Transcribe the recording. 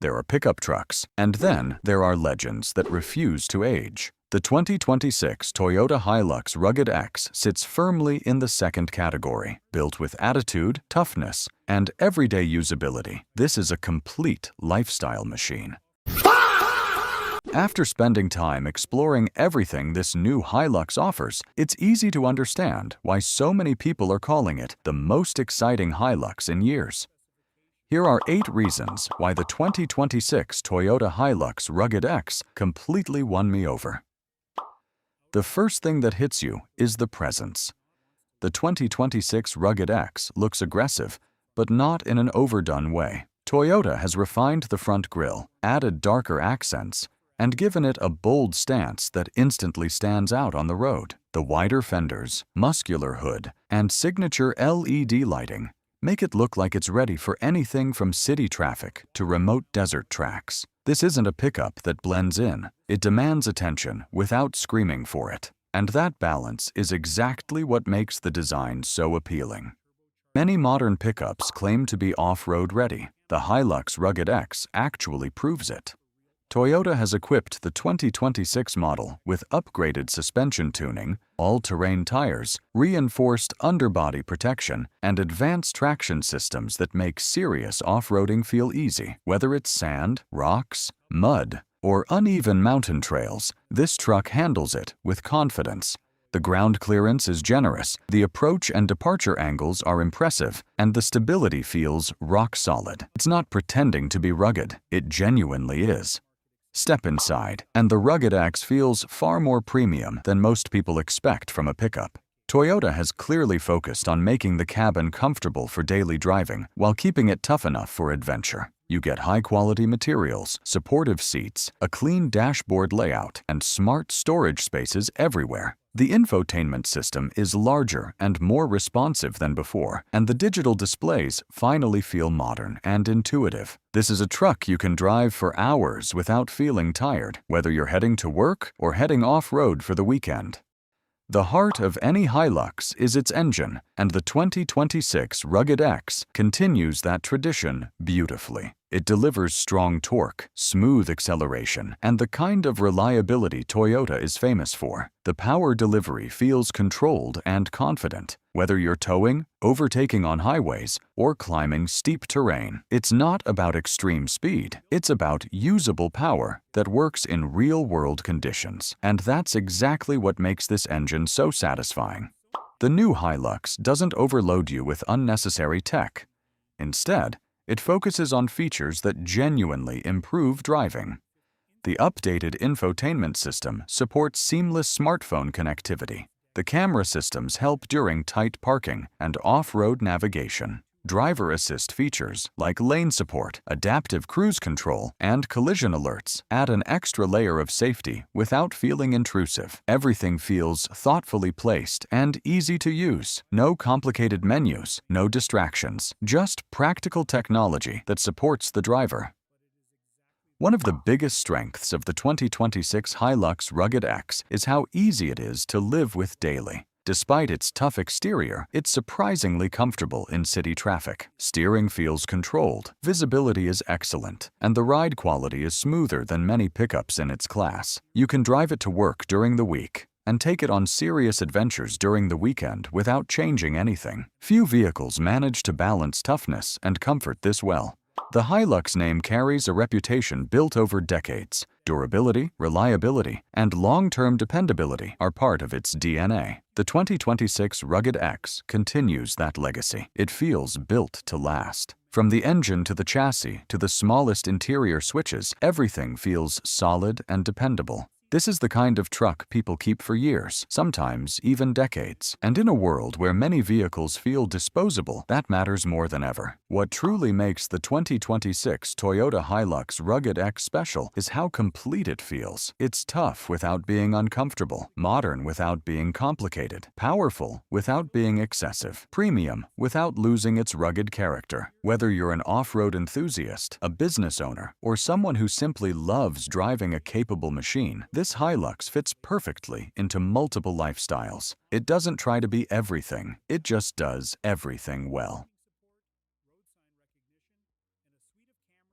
there are pickup trucks, and then there are legends that refuse to age. The 2026 Toyota Hilux Rugged X sits firmly in the second category. Built with attitude, toughness, and everyday usability, this is a complete lifestyle machine. After spending time exploring everything this new Hilux offers, it's easy to understand why so many people are calling it the most exciting Hilux in years. Here are 8 reasons why the 2026 Toyota Hilux Rugged X completely won me over. The first thing that hits you is the presence. The 2026 Rugged X looks aggressive, but not in an overdone way. Toyota has refined the front grille, added darker accents, and given it a bold stance that instantly stands out on the road. The wider fenders, muscular hood, and signature LED lighting make it look like it's ready for anything from city traffic to remote desert tracks. This isn't a pickup that blends in. It demands attention without screaming for it. And that balance is exactly what makes the design so appealing. Many modern pickups claim to be off-road ready. The Hilux Rugged X actually proves it. Toyota has equipped the 2026 model with upgraded suspension tuning, all-terrain tires, reinforced underbody protection, and advanced traction systems that make serious off-roading feel easy. Whether it's sand, rocks, mud, or uneven mountain trails, this truck handles it with confidence. The ground clearance is generous, the approach and departure angles are impressive, and the stability feels rock solid. It's not pretending to be rugged, it genuinely is. Step inside, and the Rugged X feels far more premium than most people expect from a pickup. Toyota has clearly focused on making the cabin comfortable for daily driving while keeping it tough enough for adventure. You get high-quality materials, supportive seats, a clean dashboard layout, and smart storage spaces everywhere. The infotainment system is larger and more responsive than before, and the digital displays finally feel modern and intuitive. This is a truck you can drive for hours without feeling tired, whether you're heading to work or heading off-road for the weekend. The heart of any Hilux is its engine, and the 2026 Rugged X continues that tradition beautifully. It delivers strong torque, smooth acceleration, and the kind of reliability Toyota is famous for. The power delivery feels controlled and confident. Whether you're towing, overtaking on highways, or climbing steep terrain, it's not about extreme speed. It's about usable power that works in real-world conditions. And that's exactly what makes this engine so satisfying. The new Hilux doesn't overload you with unnecessary tech. Instead, it focuses on features that genuinely improve driving. The updated infotainment system supports seamless smartphone connectivity. The camera systems help during tight parking and off-road navigation. Driver assist features like lane support, adaptive cruise control, and collision alerts add an extra layer of safety without feeling intrusive. Everything feels thoughtfully placed and easy to use. No complicated menus, no distractions, just practical technology that supports the driver. One of the biggest strengths of the 2026 Hilux Rugged X is how easy it is to live with daily. Despite its tough exterior, it's surprisingly comfortable in city traffic. Steering feels controlled, visibility is excellent, and the ride quality is smoother than many pickups in its class. You can drive it to work during the week and take it on serious adventures during the weekend without changing anything. Few vehicles manage to balance toughness and comfort this well. The Hilux name carries a reputation built over decades. Durability, reliability, and long-term dependability are part of its DNA. The 2026 Rugged X continues that legacy. It feels built to last. From the engine to the chassis to the smallest interior switches, everything feels solid and dependable. This is the kind of truck people keep for years, sometimes even decades. And in a world where many vehicles feel disposable, that matters more than ever. What truly makes the 2026 Toyota Hilux Rugged X special is how complete it feels. It's tough without being uncomfortable, modern without being complicated, powerful without being excessive, premium without losing its rugged character. Whether you're an off-road enthusiast, a business owner, or someone who simply loves driving a capable machine, this Hilux fits perfectly into multiple lifestyles. It doesn't try to be everything, it just does everything well.